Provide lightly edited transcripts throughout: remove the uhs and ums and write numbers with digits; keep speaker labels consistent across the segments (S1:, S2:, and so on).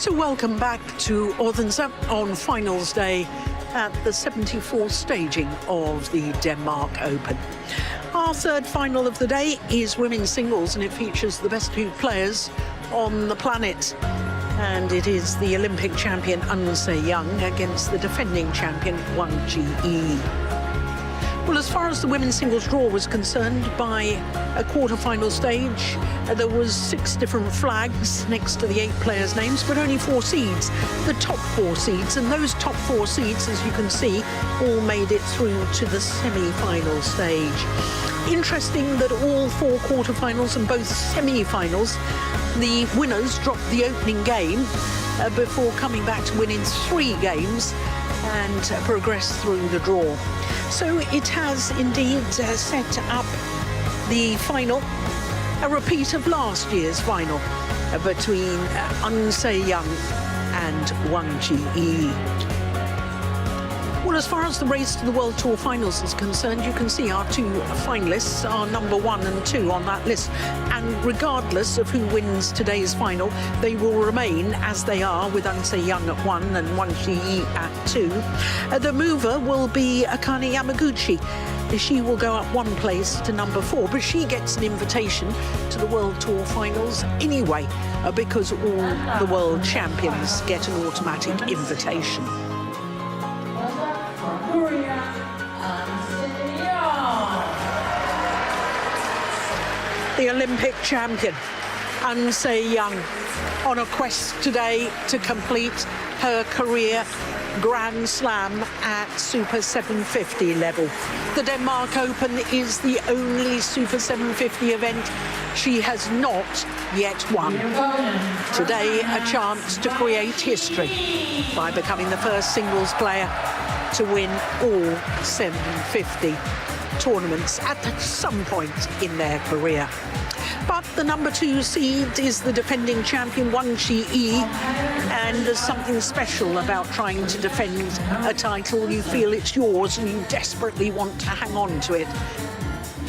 S1: So welcome back to Odense on finals day at the 74th staging of the Denmark Open. Our third final of the day is women's singles, and it features the best two players on the planet. And it is the Olympic champion Wang Zhi Yi against the defending champion Wang Zhi Yi. Well, as far as the women's singles draw was concerned, by a quarter-final stage, there was 6 different flags next to the 8 players' names, but only 4 seeds, the top 4 seeds. And those top 4 seeds, as you can see, all made it through to the semi-final stage. Interesting that all 4 quarter-finals and both semi-finals, the winners dropped the opening game before coming back to win in 3 games and progress through the draw. So it has indeed set up the final, a repeat of last year's final between Wang Zhi Yi and Wang Zhi Yi. Well, as far as the race to the World Tour finals is concerned, you can see our 2 finalists are number 1 and 2 on that list. And regardless of who wins today's final, they will remain as they are, with Wang Zhi Yi at 1 and Wang Zhi Yi at 2. The mover will be Akane Yamaguchi. She will go up 1 place to number 4, but she gets an invitation to the World Tour finals anyway, because all the world champions get an automatic invitation. The Olympic champion, Wang Zhi Yi, on a quest today to complete her career Grand Slam at Super 750 level. The Denmark Open is the only Super 750 event she has not yet won. Today, a chance to create history by becoming the first singles player to win all 750 tournaments at some point in their career. But the number 2 seed is the defending champion Wang Zhi Yi, and there's something special about trying to defend a title. You feel it's yours and you desperately want to hang on to it.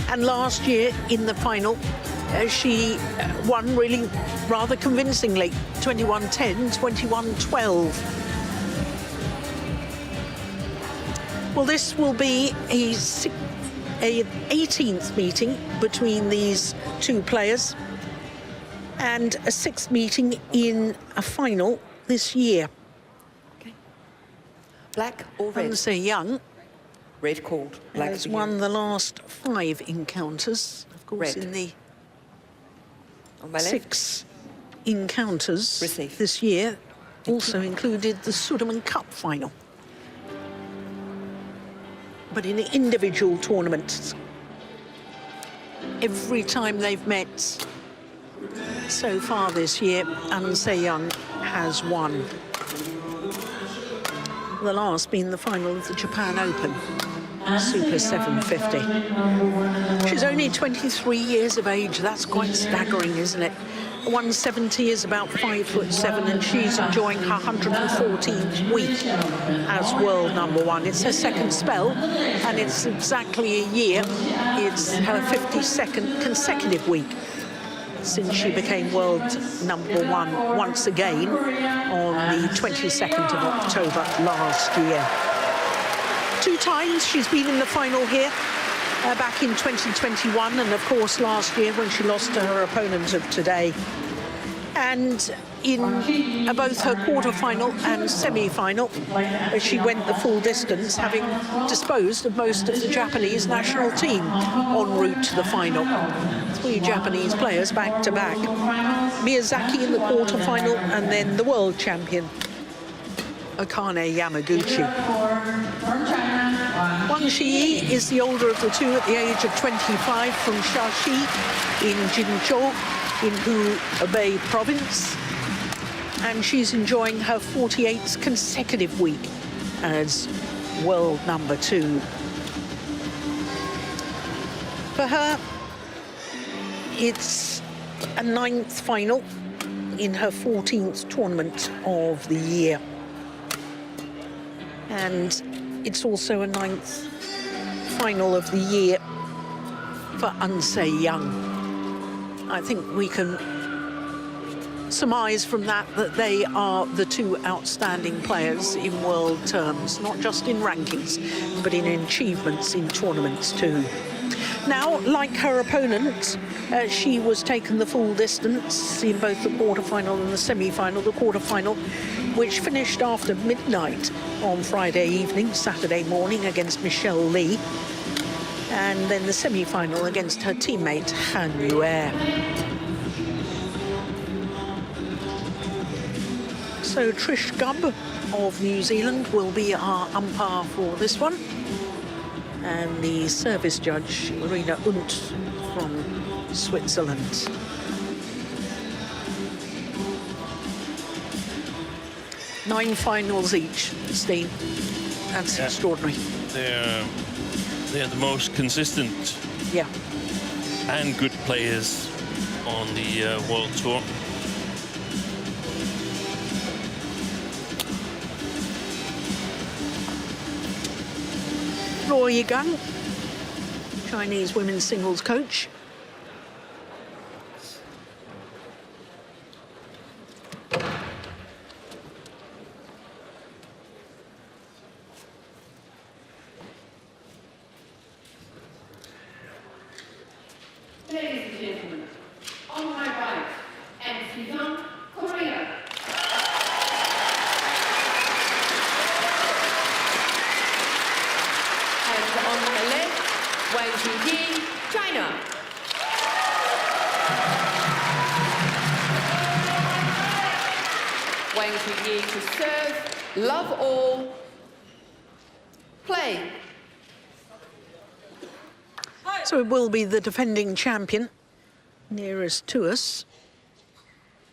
S1: And last year in the final, she won really rather convincingly, 21-10, 21-12. Well, this will be a 18th meeting between these 2 players and a 6th meeting in a final this year.
S2: Okay. Black or red?
S1: Wang Zhi Yi
S2: Red called. Black
S1: has won the last 5 encounters. Of course,
S2: Red.
S1: in the
S2: On my left.
S1: 6 encounters
S2: Receive.
S1: this year also included the Sudirman Cup final. But in individual tournaments, every time they've met so far this year, Wang Zhi Yi has won. The last being the final of the Japan Open, Super 750. She's only 23 years of age. That's quite staggering, isn't it? 170 is about 5'7", and she's enjoying her 114th week as world number 1. It's her 2nd spell, and it's exactly a year. It's her 52nd consecutive week since she became world number 1 once again on the 22nd of October last year. 2 times she's been in the final here, back in 2021, and of course last year when she lost to her opponent of today. And in both her quarter-final and semi-final, she went the full distance, having disposed of most of the Japanese national team en route to the final. 3 Japanese players back-to-back. Miyazaki in the quarter-final, and then the world champion, Akane Yamaguchi. Wang Zhi Yi is the older of the 2 at the age of 25 from Shashi in Jinzhou in Hubei province. And she's enjoying her 48th consecutive week as world number 2. For her, it's a 9th final in her 14th tournament of the year. And it's also a 9th final of the year for Wang Zhi Yi. I think we can surmise from that that they are the two outstanding players in world terms, not just in rankings, but in achievements in tournaments too. Now, like her opponent, she was taken the full distance in both the quarterfinal and the semi-final. The quarterfinal, which finished after midnight on Friday evening, Saturday morning against Michelle Lee, and then the semi-final against her teammate Han Yue. So Trish Gubb of New Zealand will be our umpire for this one. And the service judge, Irina Unt from Switzerland. Nine finals each, Steve. That's extraordinary.
S3: They're the most consistent and good players on the World Tour.
S1: Luo Yigang, Chinese women's singles coach.
S4: Ladies and gentlemen, on my right, and Sudirman, Korea.
S2: And on my left, Wang Zhi Yi, China. Wang Zhi Yi to serve, love all, play.
S1: So it will be the defending champion nearest to us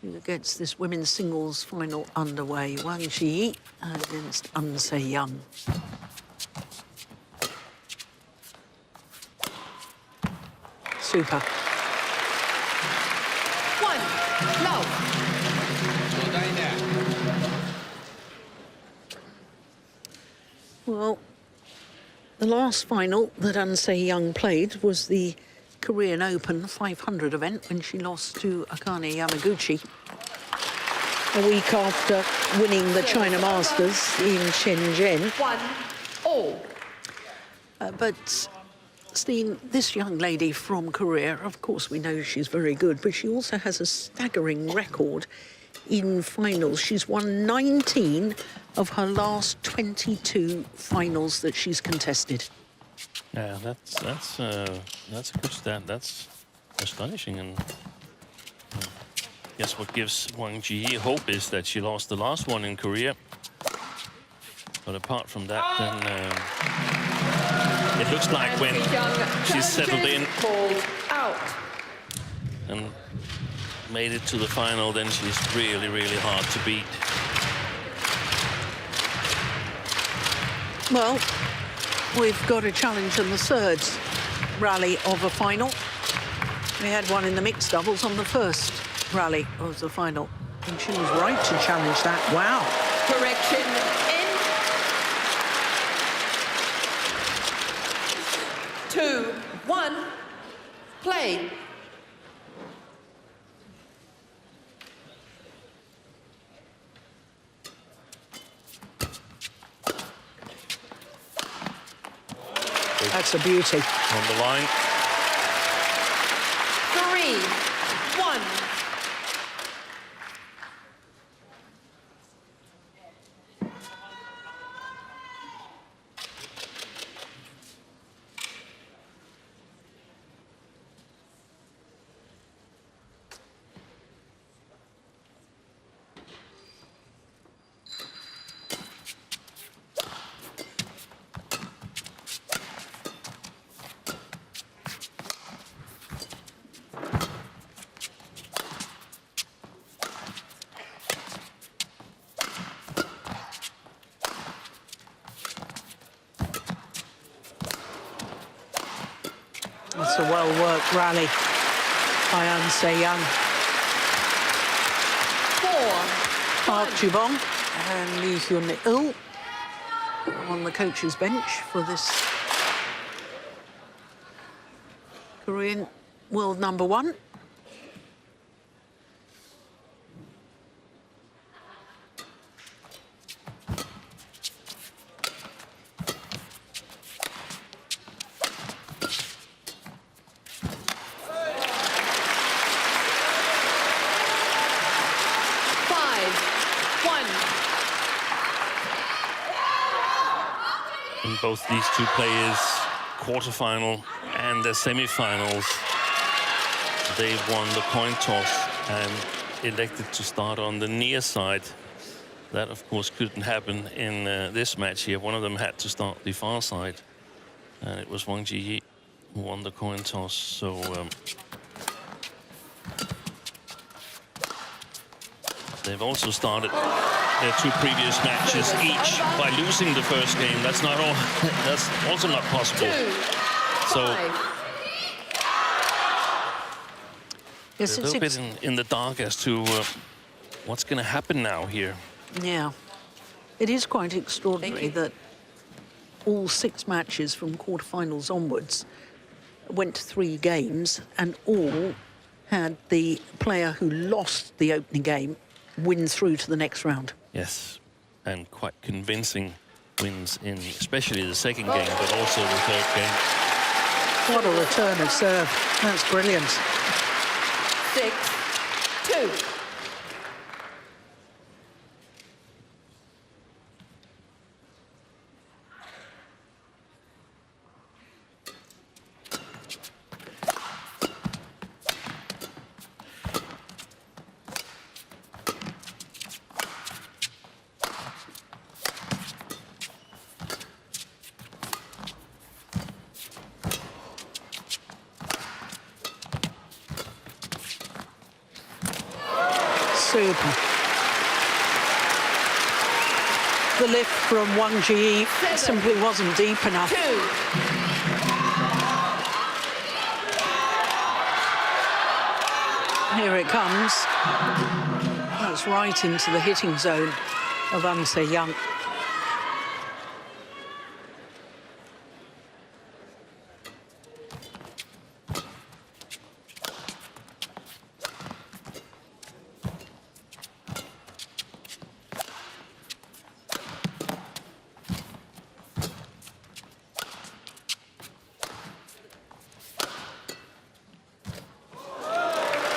S1: who gets this women's singles final underway. Wang Zhi Yi against An Se-young. Super.
S2: One, love.
S1: Well, the last final that An Se-young played was the Korean Open 500 event when she lost to Akane Yamaguchi a week after winning the China Masters in Shenzhen.
S2: 1-all.
S1: But, Steen, this young lady from Korea, of course we know she's very good, but she also has a staggering record in finals. She's won 19 of her last 22 finals that she's contested.
S3: Yeah, that's a good stat. That's astonishing. And guess what gives Wang Zhi Yi hope is that she lost the last one in Korea. But apart from that, then it looks like when she's settled in
S2: Out.
S3: and made it to the final, then she's really, really hard to beat.
S1: Well, we've got a challenge in the third rally of a final. We had one in the mixed doubles on the first rally of the final. And she was right to challenge that. Wow.
S2: Correction in. 2-1. Play.
S1: That's a beauty.
S3: On the line.
S2: 3-1.
S1: That's a well-worked rally by An Se-young.
S2: 4-1.
S1: Park Ju-bong and Lee Hyun-il on the coach's bench for this Korean world number one.
S3: And both these two players, quarterfinal and the semifinals, they won the coin toss and elected to start on the near side. That, of course, couldn't happen in this match here. One of them had to start the far side, and it was Wang Zhi Yi who won the coin toss. So they've also started their two previous matches each by losing the first game. That's not all. That's also not possible. So
S1: yes,
S3: a little bit in the dark as to what's going to happen now here.
S1: Yeah, it is quite extraordinary that all 6 matches from quarterfinals onwards went to 3 games, and all had the player who lost the opening game win through to the next round.
S3: Yes, and quite convincing wins in especially the second game, but also the third game.
S1: What a return of serve. That's brilliant.
S2: 6-2.
S1: Super. The lift from Wang Zhi Yi simply wasn't deep enough.
S2: 2.
S1: Here it comes. That's right into the hitting zone of An Se-young.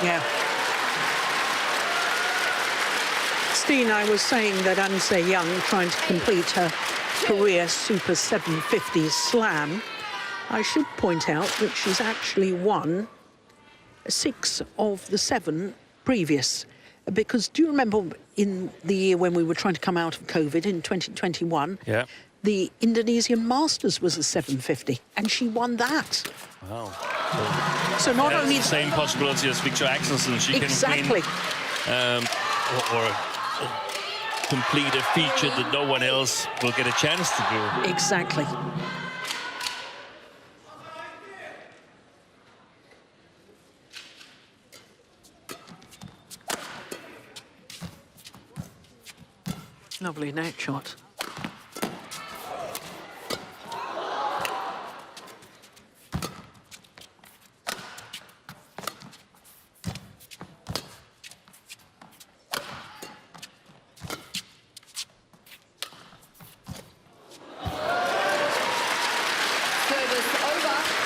S1: Yeah. Steen, I was saying that An Se-young, trying to complete her career Super 750 slam, I should point out that she's actually won 6 of the 7 previous. Because do you remember in the year when we were trying to come out of COVID in 2021?
S3: Yeah.
S1: The Indonesian Masters was a 750, and she won that.
S3: Wow.
S1: So not only
S3: the same possibility as Victor Axelsen, she
S1: exactly
S3: can win or complete a feature that no one else will get a chance to do.
S1: exactly. Lovely net shot.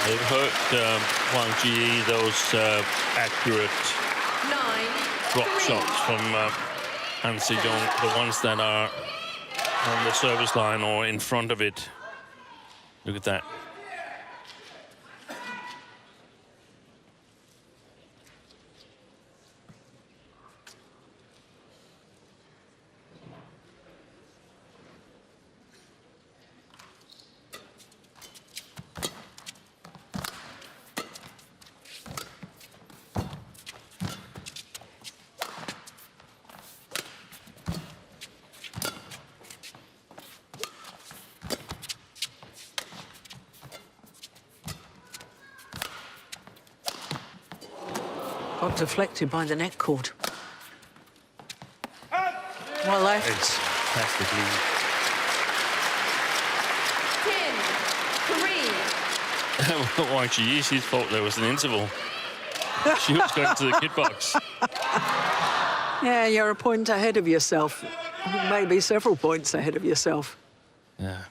S3: They've hurt Wang Zhi Yi, those accurate
S2: 9-3.
S3: drop shots from An Se-young, the ones that are on the service line or in front of it. Look at that.
S1: Got deflected by the net cord. Well left.
S3: It's fantastic lead.
S2: 10-3.
S3: Wang Zhi Yi, she thought there was an interval. She was going to the kid box.
S1: Yeah, you're a point ahead of yourself. Maybe several points ahead of yourself.
S3: Yeah.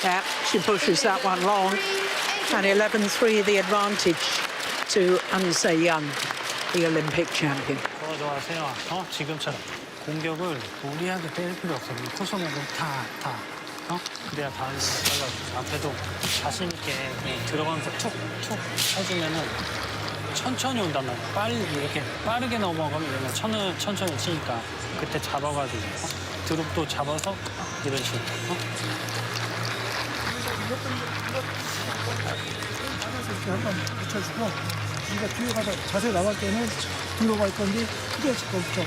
S1: Yeah, she pushes that one long. And 11-3 the advantage to An Se-young. the Olympic champion.
S5: 좋아, 세영아. 지금처럼 공격을 무리하게 때릴 필요 없어. 코스목은 그래야 다음에 앞에도 자신 있게 들어가면서 툭툭 해주면은 천천히 온단 말이야. 빨리 이렇게 빠르게 넘어가면 얘는 천천히 치니까 그때 잡아가지고 드롭도 잡아서 이런 식으로.
S6: 이렇게 한번 붙여주고 우리가 뒤에 가서 자세 나갈 때는 들어갈 건데 크게 없죠.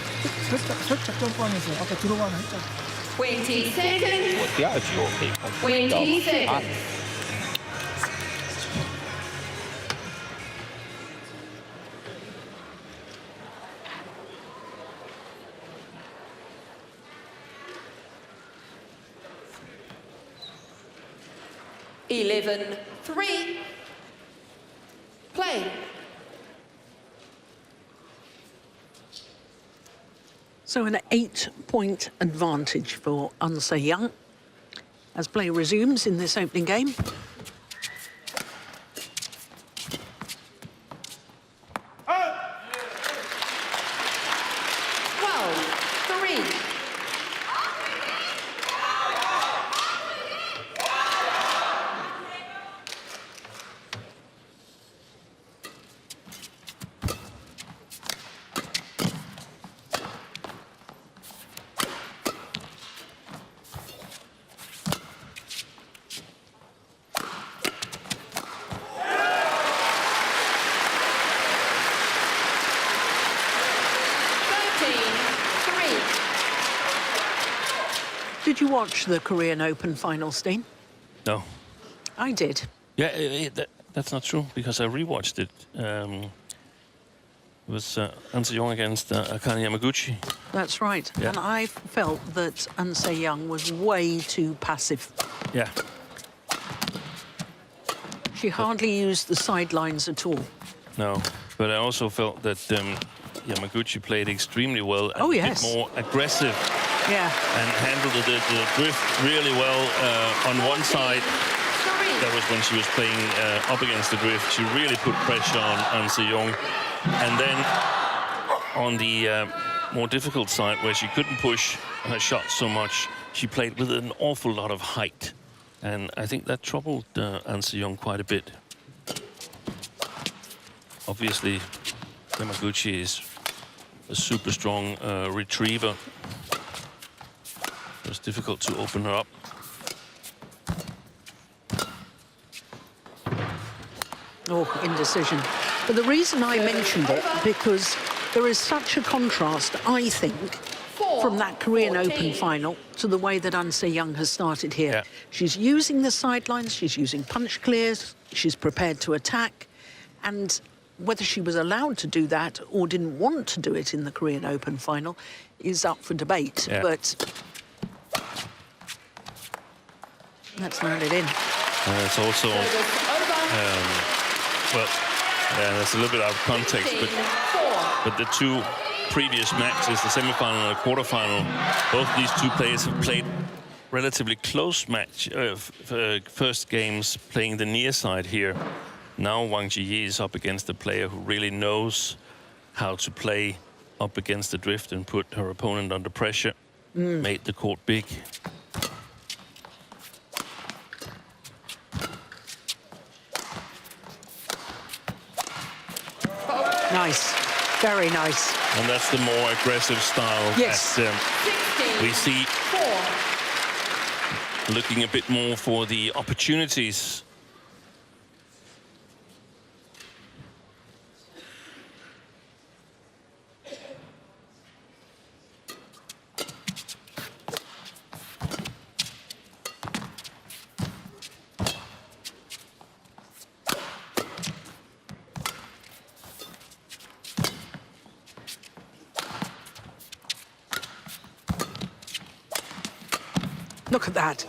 S6: 살짝 점프하면서 아까 들어가는 했잖아.
S2: 20 seconds.
S7: 我第二局我可以控制掉
S2: 20 seconds. Eleven, 3. Play.
S1: So an 8-point advantage for An Se-young as play resumes in this opening game. Did you watch the Korean Open final, Steen?
S3: No.
S1: I did.
S3: Yeah, that's not true, because I rewatched it. It was An Se-young against Akane Yamaguchi.
S1: That's right.
S3: Yeah.
S1: And I felt that An Se-young was way too passive.
S3: Yeah.
S1: She hardly used the sidelines at all.
S3: No, but I also felt that Yamaguchi played extremely well and
S1: Oh,
S3: a
S1: yes.
S3: bit more aggressive.
S1: Yeah.
S3: And handled the drift really well on one side. That was when she was playing up against the drift. She really put pressure on An Se-young. And then on the more difficult side, where she couldn't push her shot so much, she played with an awful lot of height. And I think that troubled An Se-young quite a bit. Obviously, Yamaguchi is a super strong retriever. It was difficult to open her up.
S1: Oh, indecision. But the reason I mentioned it, because there is such a contrast, I think, from that Korean Open final to the way that An Se-young has started here.
S3: Yeah.
S1: She's using the sidelines, she's using punch clears, she's prepared to attack, and whether she was allowed to do that or didn't want to do it in the Korean Open final is up for debate.
S3: Yeah.
S1: But that's landed in.
S3: It's also, well, that's a little bit out of context, but the two previous matches, the semi-final and the quarter-final, both these two players have played relatively close match, first games playing the near side here. Now Wang Zhi Yi is up against a player who really knows how to play up against the drift and put her opponent under pressure, made the court big.
S1: Nice, very nice.
S3: And that's the more aggressive style
S1: Yes.
S3: that we see. Looking a bit more for the opportunities.
S1: Look at that.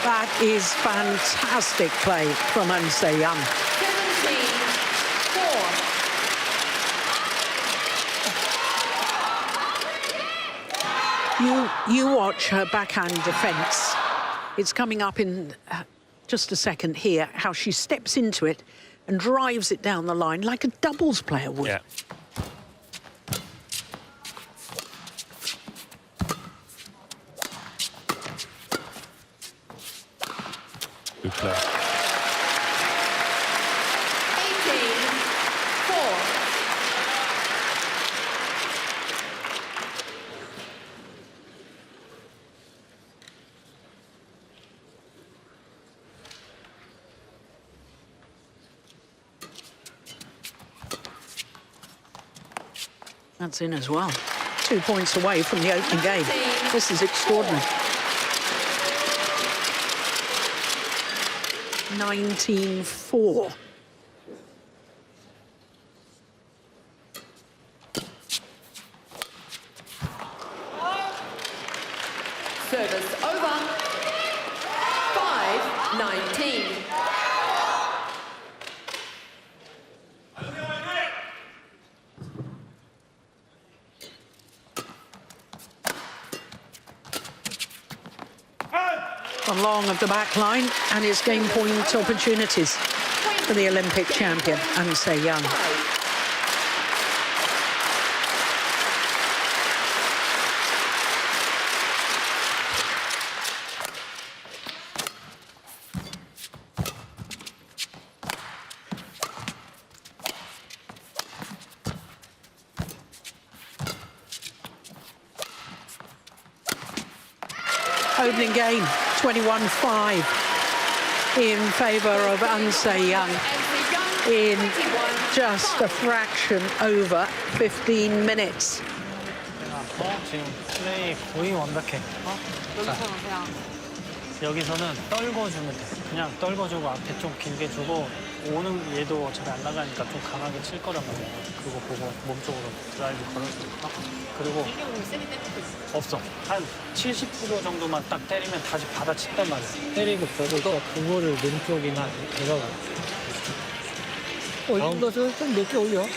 S1: That is fantastic play from An Se-young.
S2: 17-4.
S1: You watch her backhand defence. It's coming up in just a second here, how she steps into it and drives it down the line like a doubles player would.
S3: Yeah. Good play.
S2: 18-4.
S1: That's in as well. 2 points away from the opening game. This is extraordinary. 19-4.
S2: Service over. 5-19.
S1: Along of the back line, and it's game point opportunities for the Olympic champion, Wang Zhi Yi. Opening game, 21-5 in favour of Wang Zhi Yi in just a fraction over 15 minutes.
S5: 지금 플레이 거의 완벽해. 자, 여기서는 떨궈주면 돼. 그냥 떨궈주고 앞에 좀 길게 주고 오는 얘도 어차피 안 나가니까 좀 강하게 칠 거란 말이야. 그거 보고 몸쪽으로 드라이브 걸어주니까. 그리고 없어. 한 70% 정도만 딱 때리면 다시 받아친단 말이야. 때리고 보고 그거를 왼쪽이나 대가고.
S6: 올린 것을 좀 몇 개 올려.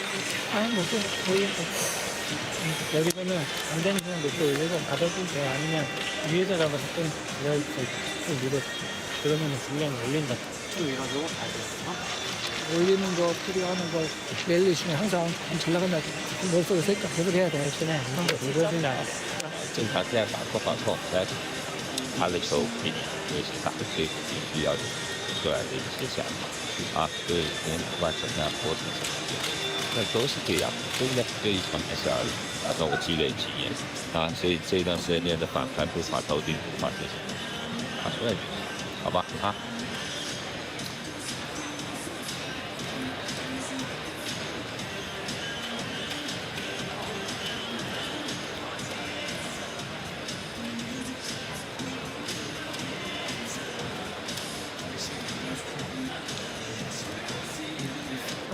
S6: 아니, 몇 개 올리고. 여기서는 안 되는 사람 몇 개 올리고 받아주고 아니면 위에서 잡아서 좀 밀어. 그러면 분량이 올린다.
S5: 좀 밀어주고 다시.
S6: 올리는 거, 필요하는 거 매일 열심히 항상 잘 나간다. 머릿속에 생각 계속 해야 돼.
S5: 이거지는 않아.
S7: 正常这样打错防错，来他的球比也是打的最必要出来的一些想法啊，对人完成那过程什么的，那都是这样，对不对？对一场比赛而言，让我积累经验啊，所以这段时间练的反弹步伐、头顶步伐这些，打出来就行，好吧啊。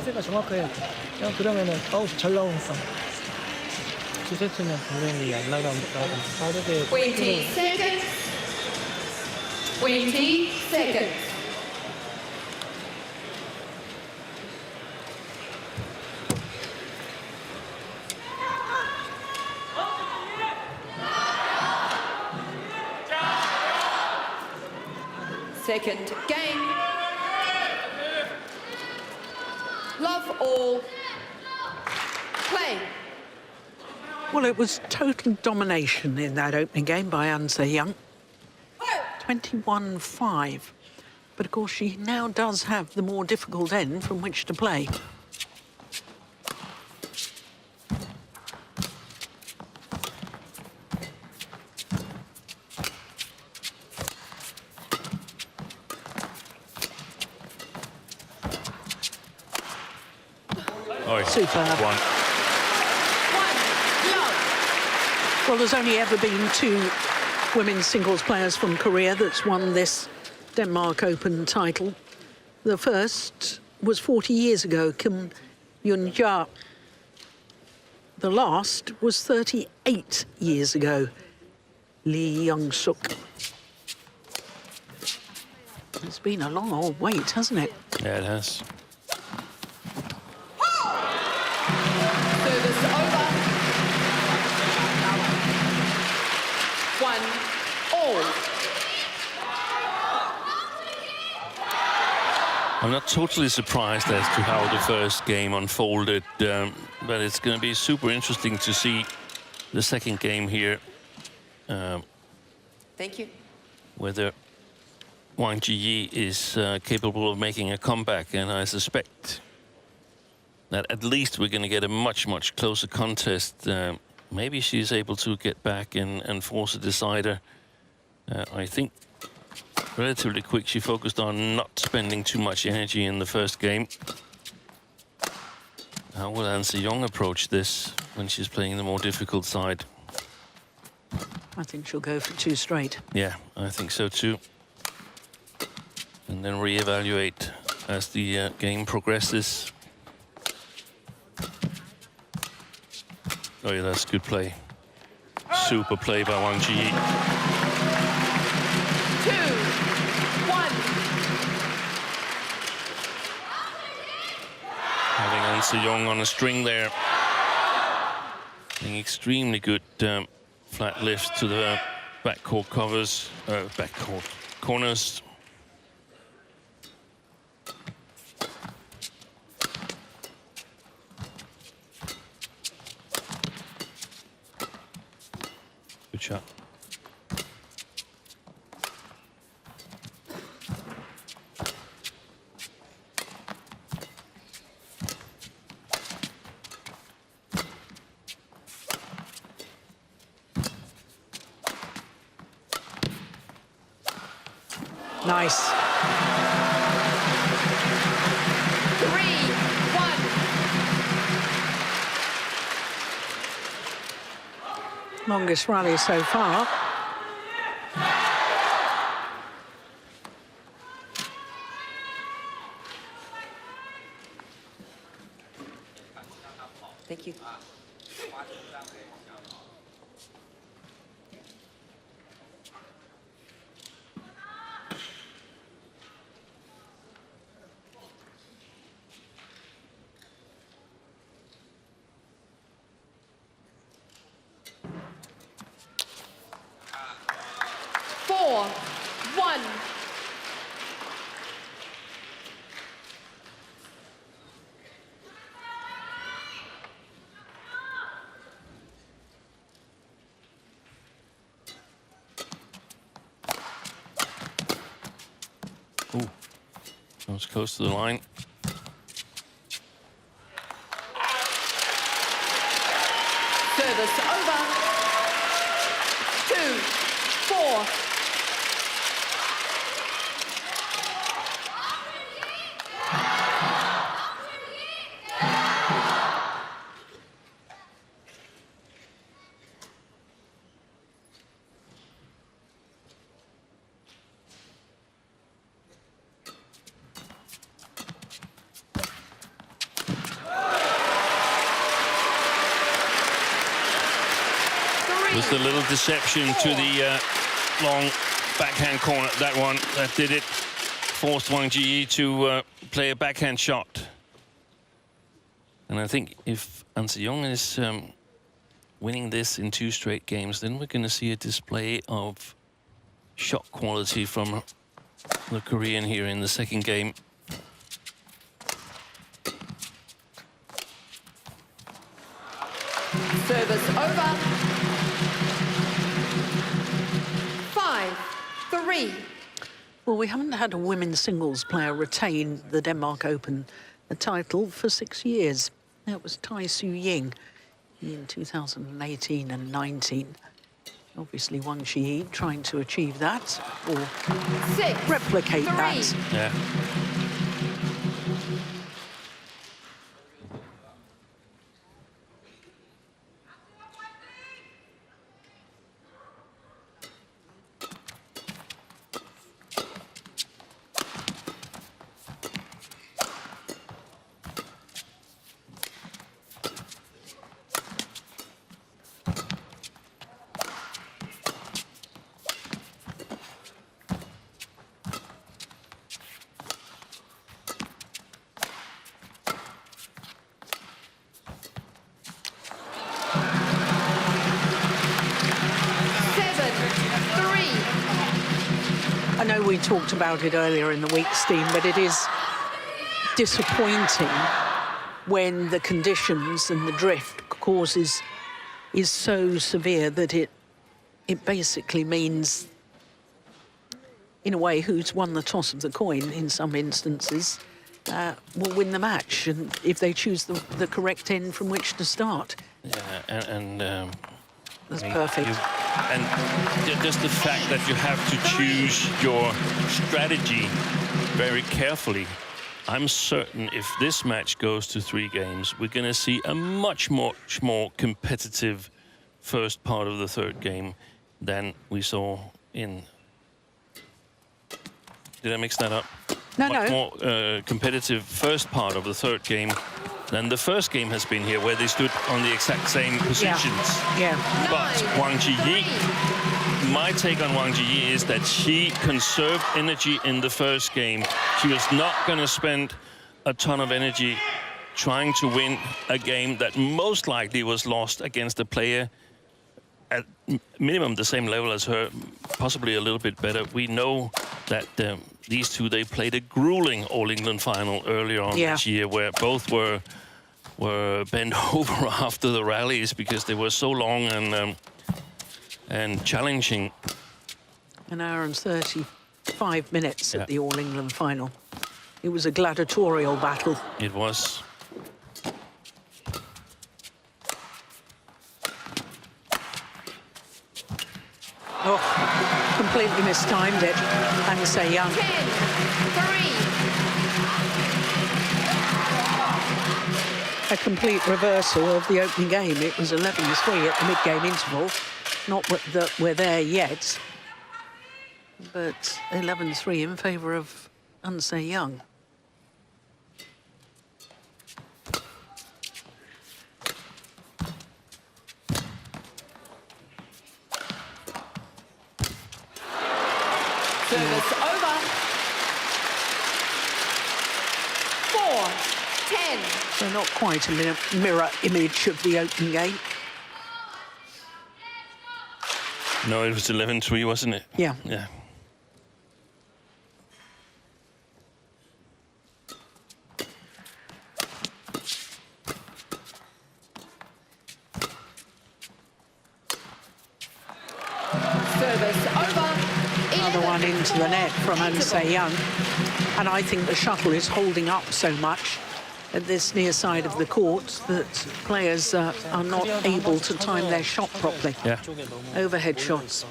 S6: 자세가 정확해. 그냥 그러면은 아웃 잘 나오니까.
S5: 2세트면 분명히 안 나가니까 빠르게
S2: 20 seconds. 20 seconds. Second game. Love all. Play.
S1: Well, it was total domination in that opening game by Wang Zhi Yi. 21-5. But of course, she now does have the more difficult end from which to play. Superb.
S3: One.
S1: Well, there's only ever been 2 women's singles players from Korea that's won this Denmark Open title. The first was 40 years ago, Kim Yoon-ja. The last was 38 years ago, Lee Young-suk. It's been a long old wait, hasn't it?
S3: Yeah, it has.
S2: Service over. 1-all.
S3: I'm not totally surprised as to how the first game unfolded, but it's going to be super interesting to see the second game here.
S2: Thank you.
S3: Whether Wang Zhi Yi is capable of making a comeback, and I suspect that at least we're going to get a much closer contest. Maybe she's able to get back and force a decider. I think relatively quick. She focused on not spending too much energy in the first game. How will An Se-young approach this when she's playing the more difficult side?
S1: I think she'll go for 2 straight.
S3: Yeah, I think so too. And then reevaluate as the game progresses. Oh yeah, that's good play. Super play by Wang Zhi Yi.
S2: 2-1.
S3: Having An Se-young on a string there. Being extremely good flat lift to the backcourt covers, backcourt corners. Good shot.
S1: Nice.
S2: 3-1.
S1: Longest rally so far.
S2: Thank you. One.
S3: Ooh, that was close to the line.
S2: Service over. 2-4.
S3: Just a little deception to the long backhand corner. That one, that did it. Forced Wang Zhi Yi to play a backhand shot. And I think if An Se-young is winning this in 2 straight games, then we're going to see a display of shot quality from the Korean here in the second game.
S2: Service over. 5-3.
S1: Well, we haven't had a women's singles player retain the Denmark Open title for 6 years. That was Tai Tzu-ying in 2018 and 19. Obviously, Wang Zhi Yi trying to achieve that or
S2: 6-3.
S1: replicate that.
S3: Yeah.
S1: I know we talked about it earlier in the week, Steen, but it is disappointing when the conditions and the drift causes is so severe that it basically means in a way, who's won the toss of the coin in some instances will win the match, and if they choose the correct end from which to start.
S3: Yeah, and
S1: that's perfect.
S3: And just the fact that you have to choose your strategy very carefully. I'm certain if this match goes to 3 games, we're going to see a much more competitive first part of the 3rd game than we saw in... Did I mix that up?
S1: No,
S3: much more competitive first part of the 3rd game than the first game has been here, where they stood on the exact same positions.
S1: Yeah.
S3: But Wang Zhi Yi, my take on Wang Zhi Yi is that she conserved energy in the first game. She was not going to spend a ton of energy trying to win a game that most likely was lost against a player at minimum the same level as her, possibly a little bit better. We know that these two, they played a grueling All England final earlier on this year, where both were bent over after the rallies because they were so long and challenging.
S1: An hour and 35 minutes at the All England final. It was a gladiatorial battle.
S3: It was.
S1: Oh, completely mistimed it. Wang Zhi Yi.
S2: 10-3.
S1: A complete reversal of the opening game. It was 11-3 at the mid-game interval. Not that we're there yet, but 11-3 in favour of Wang Zhi Yi.
S2: Service over. 4-10.
S1: So not quite a mirror image of the opening game.
S3: No, it was 11-3, wasn't it?
S1: Yeah.
S3: Yeah.
S2: Service over.
S1: Another one into the net from Wang Zhi Yi. And I think the shuttle is holding up so much at this near side of the court that players are not able to time their shot properly.
S3: Yeah.
S1: Overhead shots.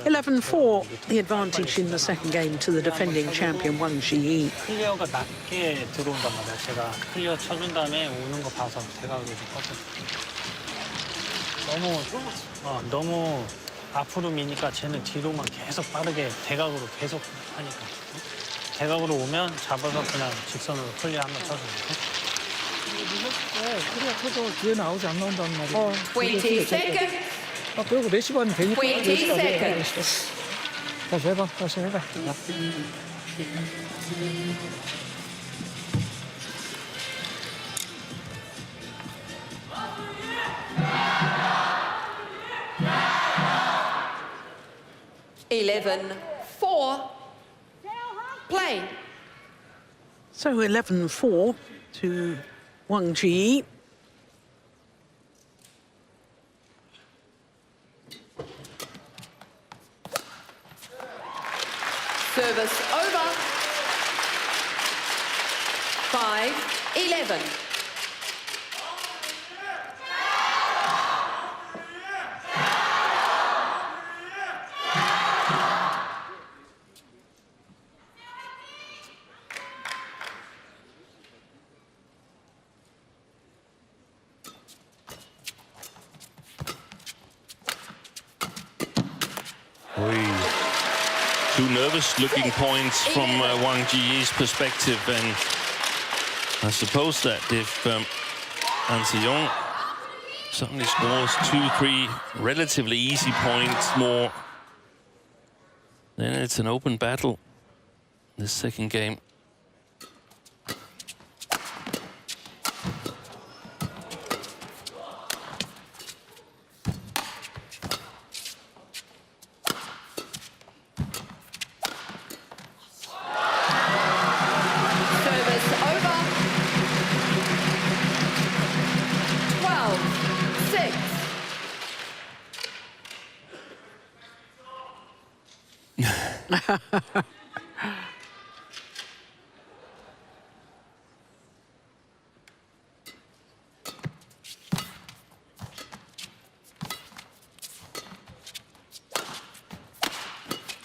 S1: 11-4, the advantage in the second game to the defending champion Wang Zhi Yi.
S5: 클리어가 낮게 들어온단 말이야. 제가 클리어 쳐준 다음에 오는 거 봐서 대각으로 좀 뻗어. 너무 앞으로 미니까 쟤는 뒤로만 계속 빠르게 대각으로 계속 하니까. 대각으로 오면 잡아서 그냥 직선으로 클리어 한번 쳐서.
S6: 그래야 쳐도 뒤에 나오지 안 나온단 말이야.
S2: 20 seconds.
S6: 아, 그리고 레시브는 되니까.
S2: 20 seconds.
S6: 다시 해봐, 다시 해봐.
S2: 11-4. Play.
S1: So 11-4 to Wang Zhi Yi.
S2: Service over. 5-11.
S3: Two nervous-looking points from Wang Zhi Yi's perspective, and I suppose that if Wang Zhi Yi suddenly scores 2-3 relatively easy points more, then it's an open battle. This second game.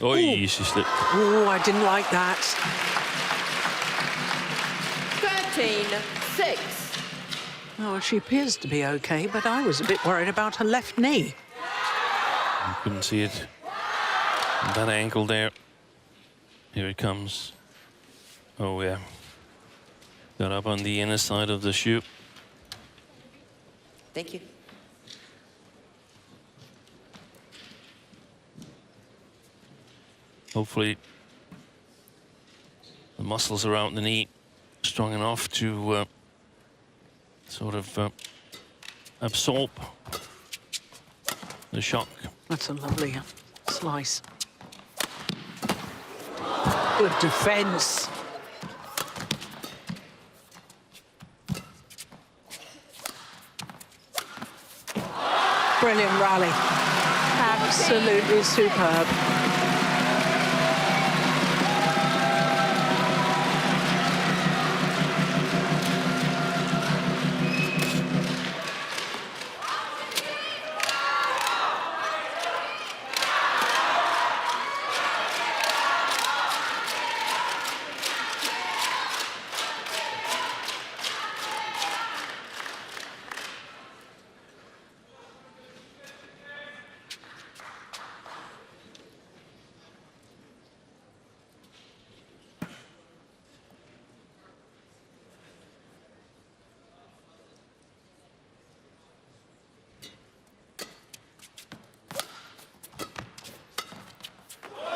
S3: Oh, she slipped.
S1: Oh, I didn't like that.
S2: 13-6.
S1: Oh, she appears to be okay, but I was a bit worried about her left knee.
S3: You couldn't see it. That ankle there. Here it comes. Oh, yeah. Got up on the inner side of the shoe.
S2: Thank you.
S3: Hopefully, the muscles around the knee strong enough to sort of absorb the shock.
S1: That's a lovely slice. Good defense. Brilliant rally. Absolutely superb.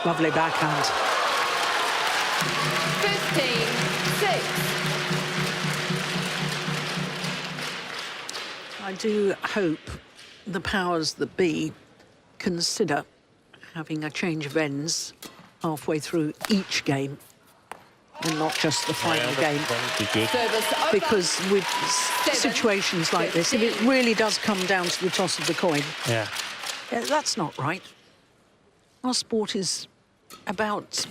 S1: Lovely backhand.
S2: 15-6.
S1: I do hope the powers that be consider having a change of ends halfway through each game and not just the final game.
S3: That'd be good.
S2: Service over.
S1: Because with situations like this, if it really does come down to the toss of the coin,
S5: Yeah.
S1: that's not right. Our sport is about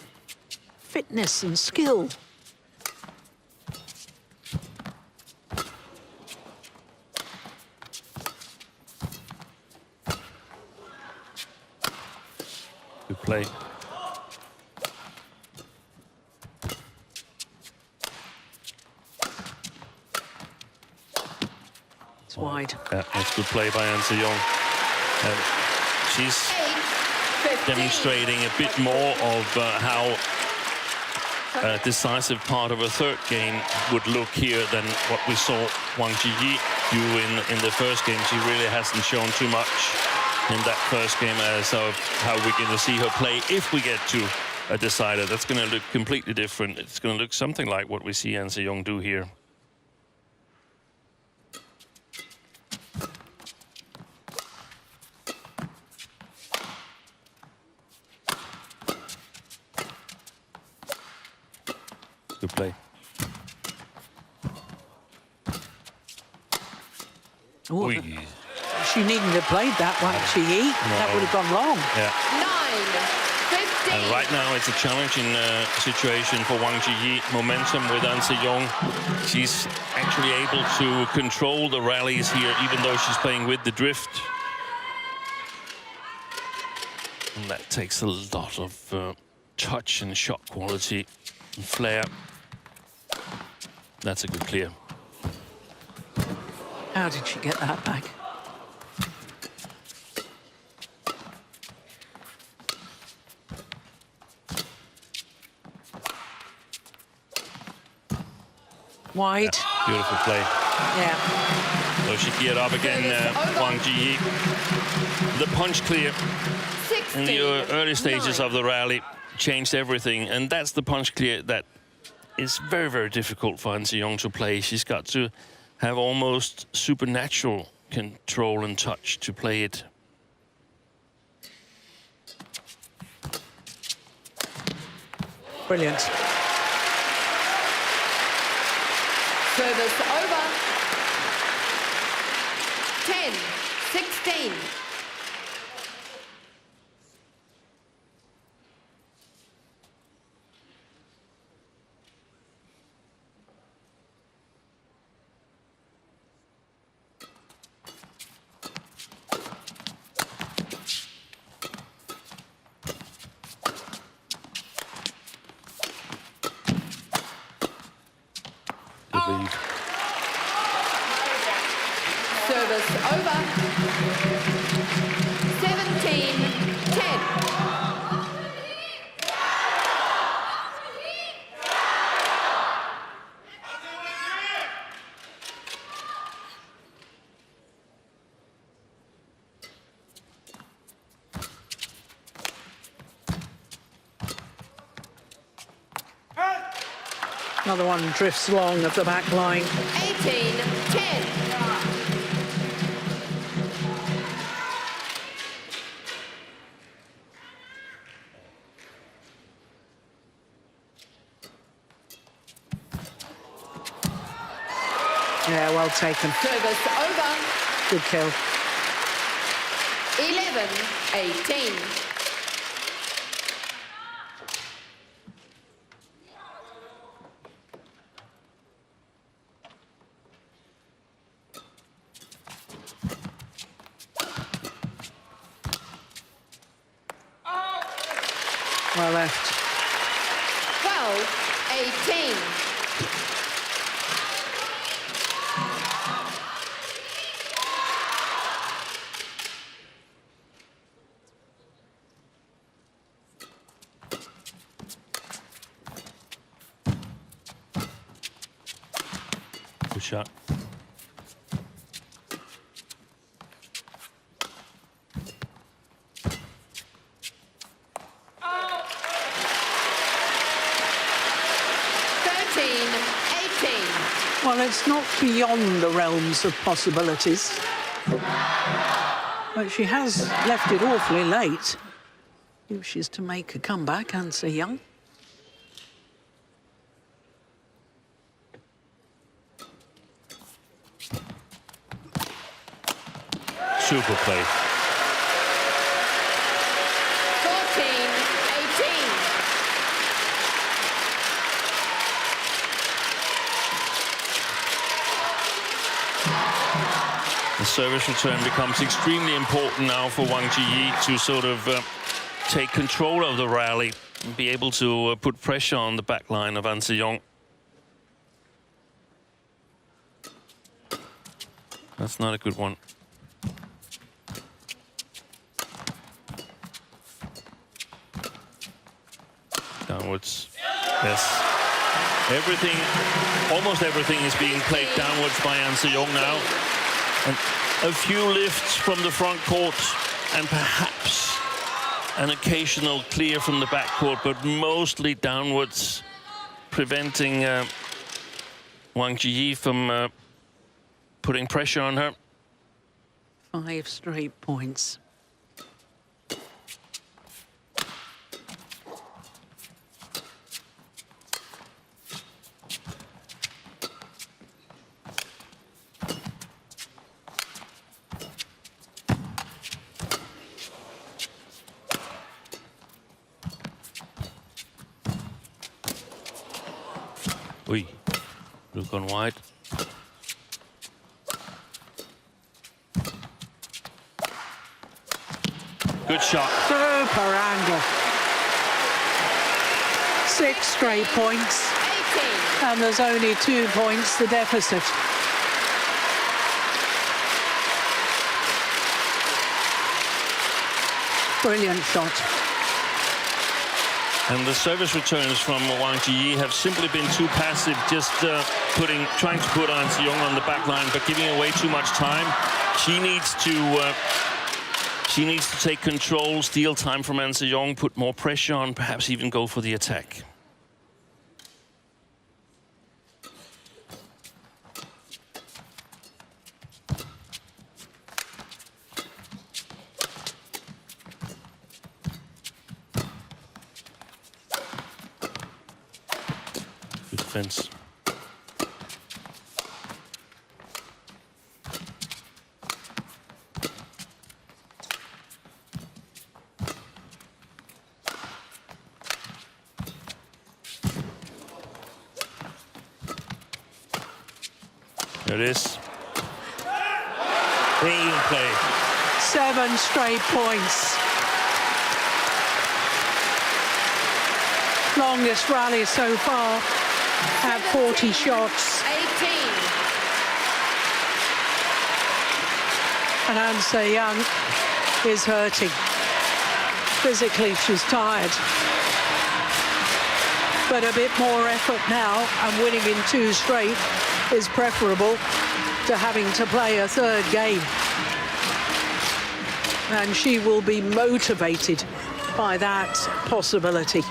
S1: fitness and skill.
S3: Good play.
S1: It's wide.
S3: Yeah, that's good play by Wang Zhi Yi. And she's demonstrating a bit more of how a decisive part of a third game would look here than what we saw Wang Zhi Yi do in the first game. She really hasn't shown too much in that first game as of how we're going to see her play if we get to a decider. That's going to look completely different. It's going to look something like what we see Wang Zhi Yi do here. Good play.
S1: Oh,
S3: Oy.
S1: she needn't have played that one, Zhi Yi. That would have gone wrong.
S3: Yeah.
S2: 9-15.
S3: And right now it's a challenging situation for Wang Zhi Yi. Momentum with Wang Zhi Yi. She's actually able to control the rallies here, even though she's playing with the drift. And that takes a lot of touch and shot quality and flair. That's a good clear.
S1: How did she get that back? Wide.
S3: Yeah, beautiful play.
S1: Yeah.
S3: So she geared up again, Wang Zhi Yi. The punch clear in the early stages of the rally changed everything, and that's the punch clear that is very, very difficult for Wang Zhi Yi to play. She's got to have almost supernatural control and touch to play it.
S1: Brilliant.
S2: Service over. 10-16. Service over. 17-10.
S1: Another one drifts long of the back line.
S2: 18-10.
S1: Yeah, well taken.
S2: Service over.
S1: Good kill.
S2: 11-18.
S1: Well left.
S2: 12-18.
S3: Good shot.
S1: Well, it's not beyond the realms of possibilities. But she has left it awfully late. If she's to make a comeback, Answer Young.
S3: Super play.
S2: 14-18.
S3: The service return becomes extremely important now for Wang Zhi Yi to sort of take control of the rally and be able to put pressure on the back line of Answer Young. That's not a good one. Downwards. Yes. Everything, almost everything is being played downwards by Answer Young now. And a few lifts from the front court and perhaps an occasional clear from the back court, but mostly downwards, preventing Wang Zhi Yi from putting pressure on her.
S1: 5 straight points.
S3: Ui, look on wide. Good shot.
S1: Super angle. 6 straight points.
S2: 18.
S1: And there's only 2 points the deficit. Brilliant shot.
S3: And the service returns from Wang Zhi Yi have simply been too passive, just trying to put Answer Young on the back line, but giving away too much time. She needs to take control, steal time from Answer Young, put more pressure on, perhaps even go for the attack. Defense. There it is. Brilliant play.
S1: 7 straight points. Longest rally so far at 40 shots.
S2: 18.
S1: And An Se-young is hurting. Physically, she's tired. But a bit more effort now, and winning in 2 straight is preferable to having to play a 3rd game. And she will be motivated by that possibility.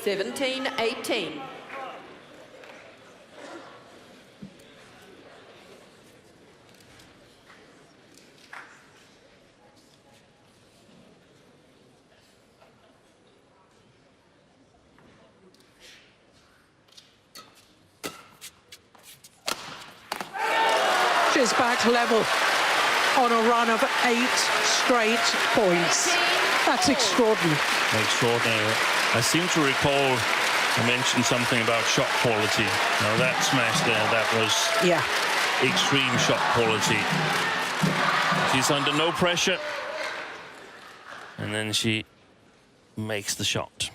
S2: (17-18).
S1: She's back level on a run of 8 straight points. That's extraordinary.
S3: Extraordinary. I seem to recall I mentioned something about shot quality. Now that smash there, that was extreme shot quality. She's under no pressure. And then she makes the shot.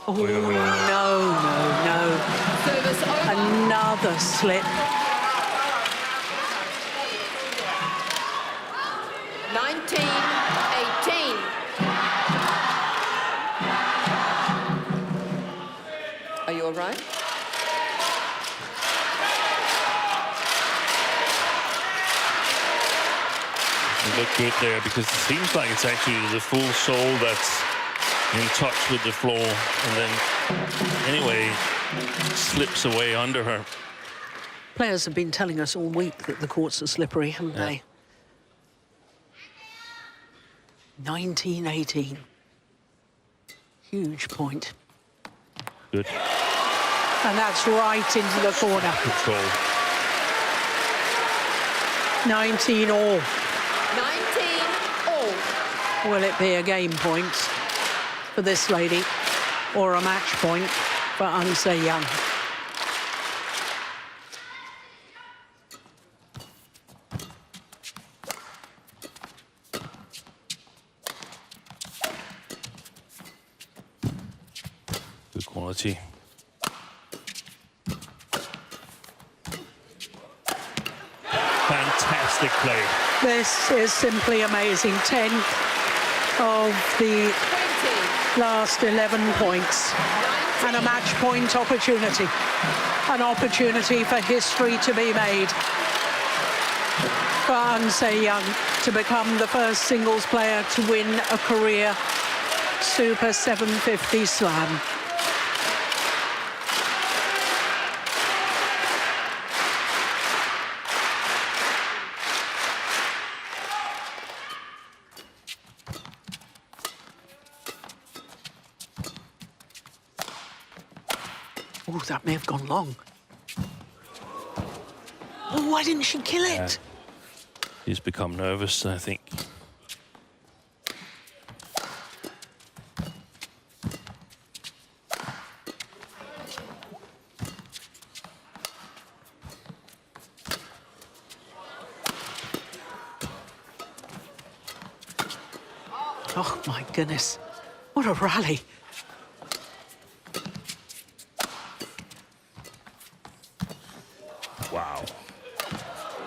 S1: Oh, no.
S2: Service over.
S1: Another slip.
S2: 19-18. Are you all right?
S3: You look good there, because it seems like it's actually the full sole that's in touch with the floor, and then anyway slips away under her.
S1: Players have been telling us all week that the courts are slippery, haven't they? 19-18. Huge point.
S3: Good.
S1: And that's right into the corner.
S3: Control.
S1: 19 all.
S2: 19 all.
S1: Will it be a game point for this lady, or a match point for An Se-young?
S3: Good quality. Fantastic play.
S1: This is simply amazing. 10 of the
S2: 20.
S1: last 11 points. And a match point opportunity. An opportunity for history to be made. For An Se-young to become the first singles player to win a career Super 750 Slam. Oh, that may have gone long. Oh, why didn't she kill it?
S3: She's become nervous, I think.
S1: Oh, my goodness. What a rally.
S3: Wow.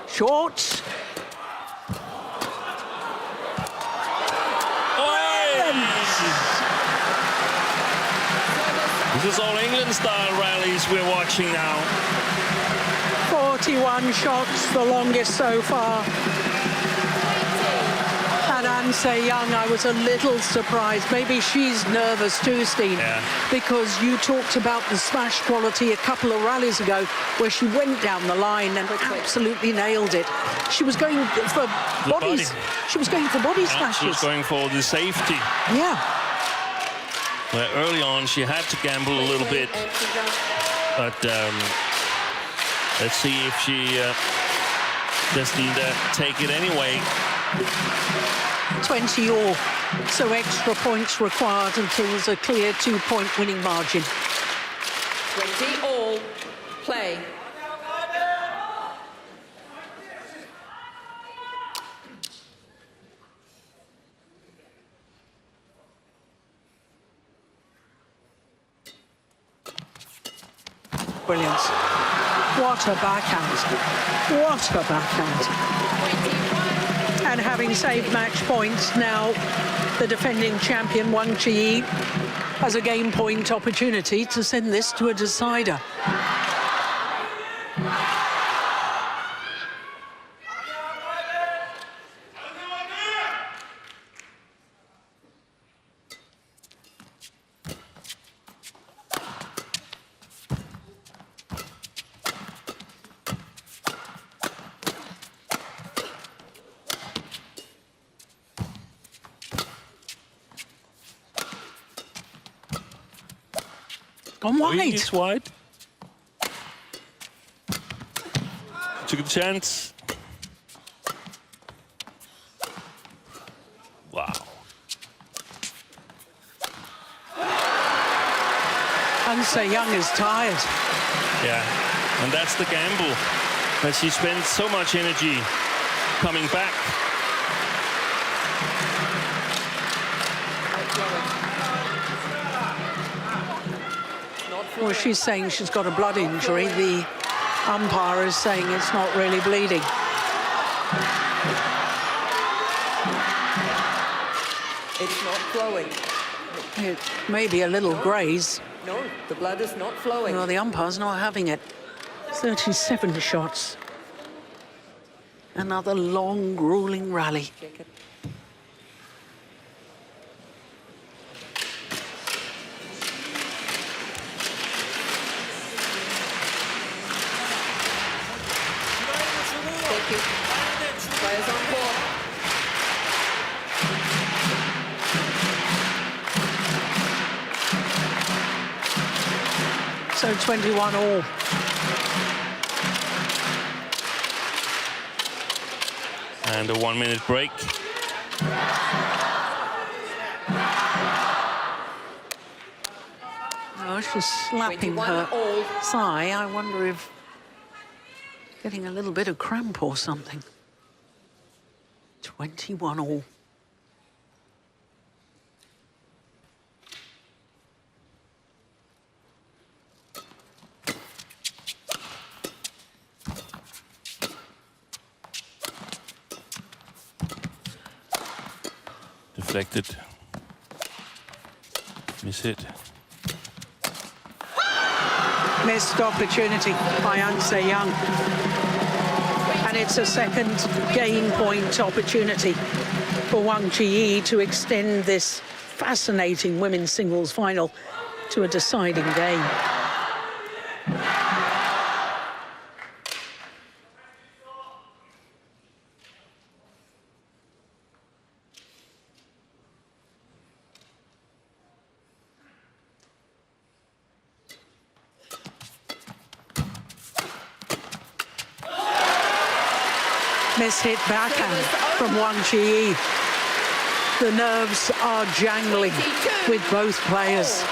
S1: Short.
S3: This is all England-style rallies we're watching now.
S1: 41 shots, the longest so far. And An Se-young, I was a little surprised. Maybe she's nervous too, Steen, because you talked about the smash quality a couple of rallies ago, where she went down the line and absolutely nailed it. She was going for bodies. She was going for body smashes.
S3: She was going for the safety.
S1: Yeah.
S3: Where early on she had to gamble a little bit, but let's see if she doesn't take it anyway.
S1: 20 all, so extra points required until there's a clear 2-point winning margin.
S2: 20 all. Play.
S1: brilliance. What a backhand. What a backhand. And having saved match points, now the defending champion, Wang Zhi Yi, has a game point opportunity to send this to a decider. Gone wide.
S3: It's wide. Took a chance. Wow.
S1: And so Young is tired.
S3: Yeah, and that's the gamble. That she spent so much energy coming back.
S1: Well, she's saying she's got a blood injury. The umpire is saying it's not really bleeding.
S2: It's not flowing.
S1: It may be a little graze.
S2: No, the blood is not flowing.
S1: Well, the umpire's not having it. 37 shots. Another long, grueling rally.
S2: Check it. Thank you. Players on court.
S1: So 21 all.
S3: And a 1 minute break.
S1: Oh, she's slapping
S2: 21
S1: her
S2: all.
S1: thigh. I wonder if getting a little bit of cramp or something. 21 all.
S3: Deflected. Miss hit.
S1: Missed opportunity by Wang Zhi Yi. And it's a second game point opportunity for Wang Zhi Yi to extend this fascinating women's singles final to a deciding game. Miss-hit backhand from Wang Zhi Yi. The nerves are jangling with both players.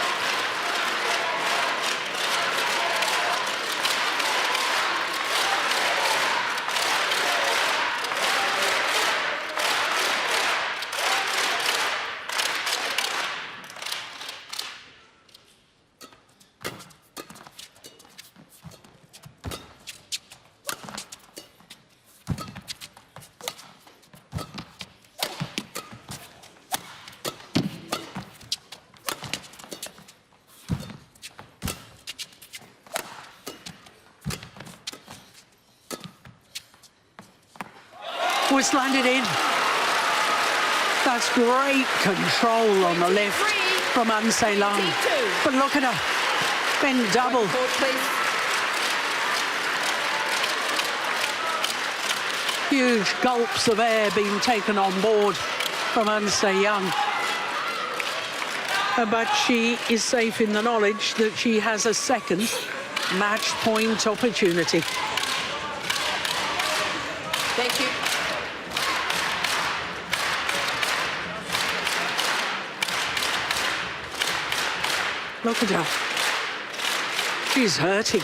S1: Was landed in. That's great control on the lift from Wang Zhi Yi. But look at her, bend double.
S2: Court, please.
S1: Huge gulps of air being taken on board from Wang Zhi Yi. But she is safe in the knowledge that she has a second match point opportunity.
S2: Thank you.
S1: Look at her. She's hurting.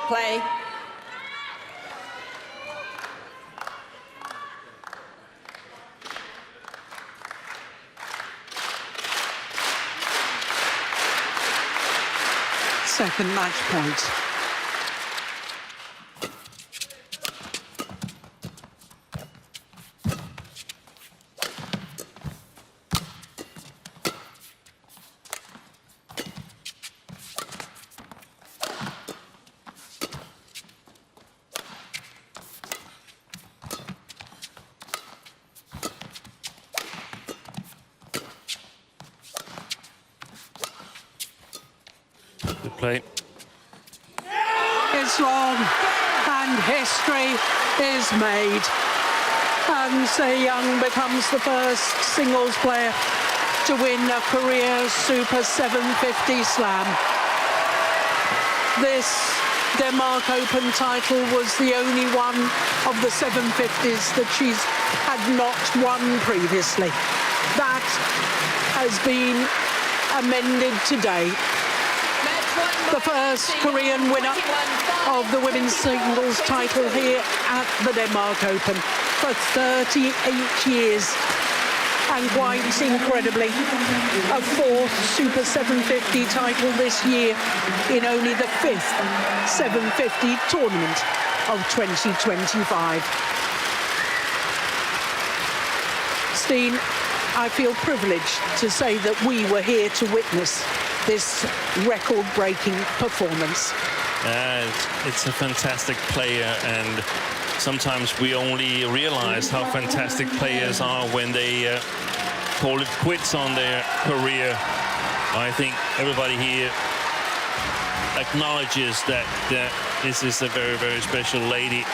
S2: Play.
S1: second match point.
S3: Good play.
S1: It's long, and history is made. And Zhi Yi becomes the first singles player to win a career Super 750 Slam. This Denmark Open title was the only one of the 750s that she's had not won previously. That has been amended today. The first Korean winner of the women's singles title here at the Denmark Open for 38 years. And quite incredibly, a fourth Super 750 title this year in only the fifth 750 tournament of 2025. Steen, I feel privileged to say that we were here to witness this record-breaking performance.
S3: It's a fantastic player, and sometimes we only realize how fantastic players are when they call it quits on their career. I think everybody here acknowledges that this is a very, very special lady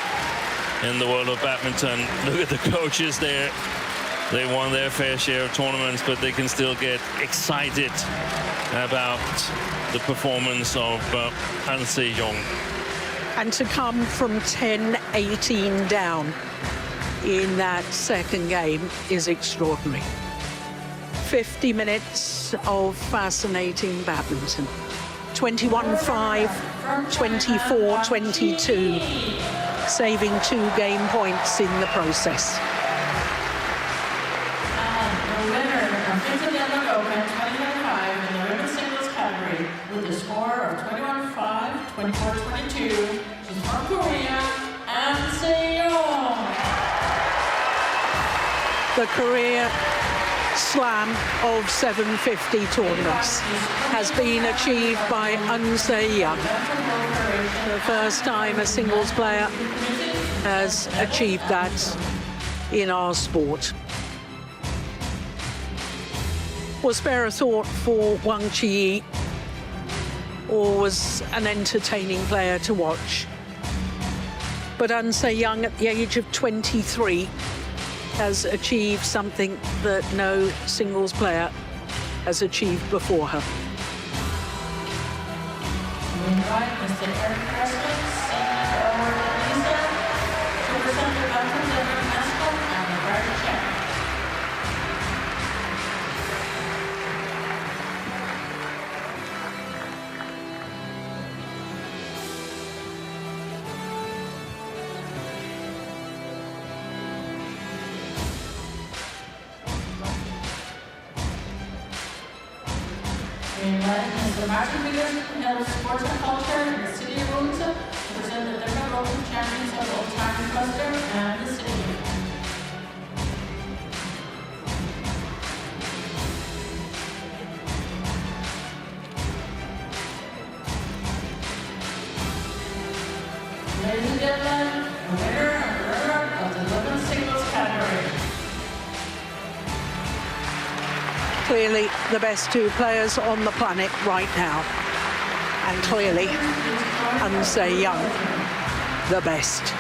S3: in the world of badminton. Look at the coaches there. They won their fair share of tournaments, but they can still get excited about the performance of Han Se-young.
S1: And to come from 10-18 down in that second game is extraordinary. 50 minutes of fascinating badminton. 21-5, 24-22, saving 2 game points in the process.
S4: The winner of the Denmark Open 2025 in the women's singles category with a score of 21-5, 24-22. She's from Korea, Han Se-young.
S1: The career slam of 750 tournaments has been achieved by Han Se-young. The first time a singles player has achieved that in our sport. Was spare a thought for Wang Zhi Yi, or was an entertaining player to watch. But Han Se-young, at the age of 23, has achieved something that no singles player has achieved before her.
S4: We invite Mr. Eric Presley, CEO Lisa, to present the Badminton International and the British check. We invite Mr. Martin Miller, head of sports and culture in the city of Odense, to present the Denmark Open champions of all time cluster and the city. Ladies and gentlemen, the winner of the women's singles category.
S1: Clearly the best 2 players on the planet right now. And clearly Han Se-young, the best.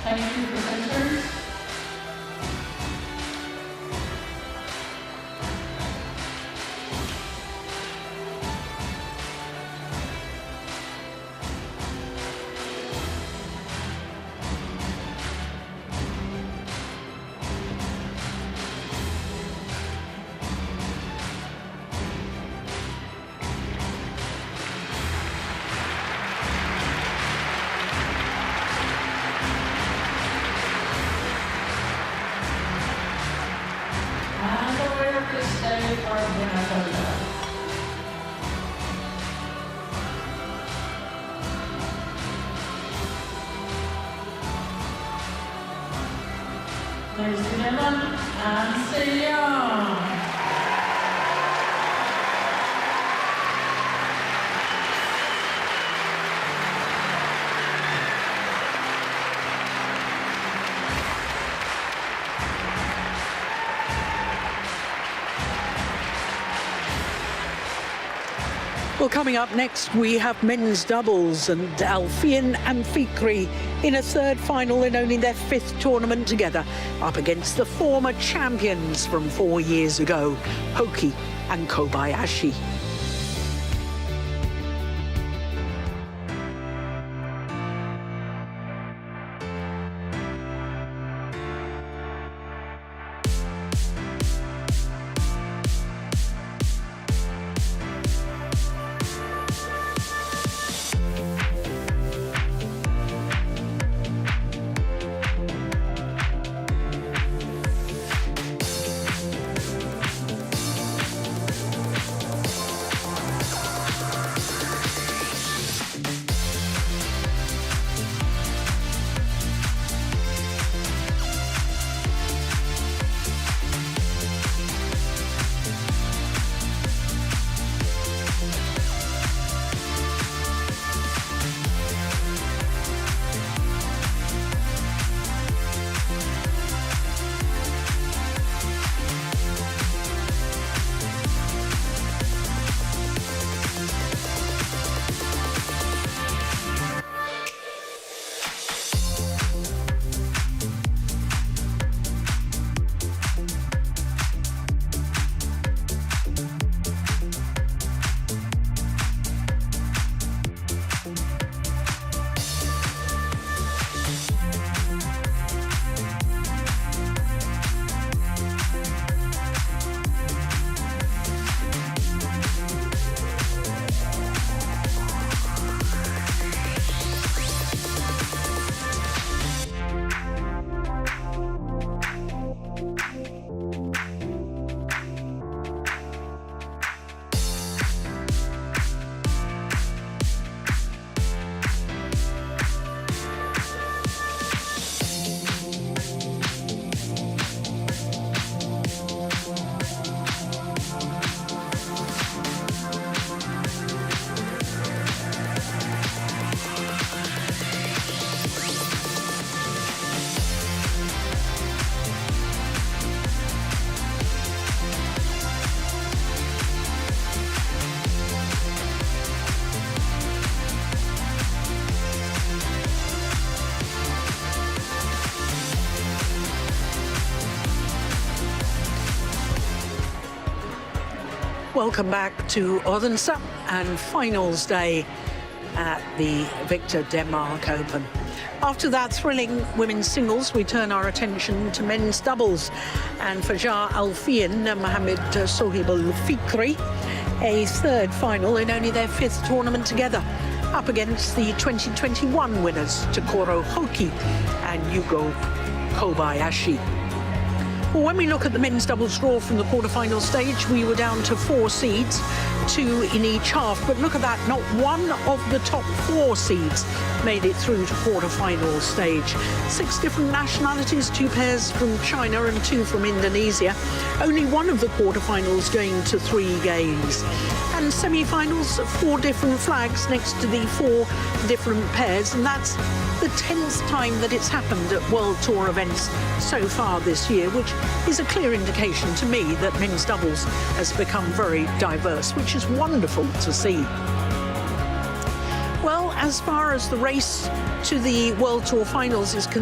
S4: Thank you, presenters. There's Sudirman and Sejong.
S1: Well, coming up next, we have men's doubles and Alfian and Fikri in a third final in only their fifth tournament together, up against the former champions from 4 years ago, Hoki and Kobayashi. Welcome back to Odense and finals day at the Victor Denmark Open. After that thrilling women's singles, we turn our attention to men's doubles. And Fajar Alfian and Mohammed Sohib Al-Fikri, a third final in only their fifth tournament together, up against the 2021 winners, Takuro Hoki and Yugo Kobayashi. Well, when we look at the men's doubles draw from the quarterfinal stage, we were down to 4 seeds, 2 in each half. But look at that, not one of the top 4 seeds made it through to quarterfinal stage. 6 different nationalities, 2 pairs from China and 2 from Indonesia. Only one of the quarterfinals going to 3 games. And semi-finals, 4 different flags next to the 4 different pairs. And that's the 10th time that it's happened at World Tour events so far this year, which is a clear indication to me that men's doubles has become very diverse, which is wonderful to see. Well, as far as the race to the World Tour finals is concerned,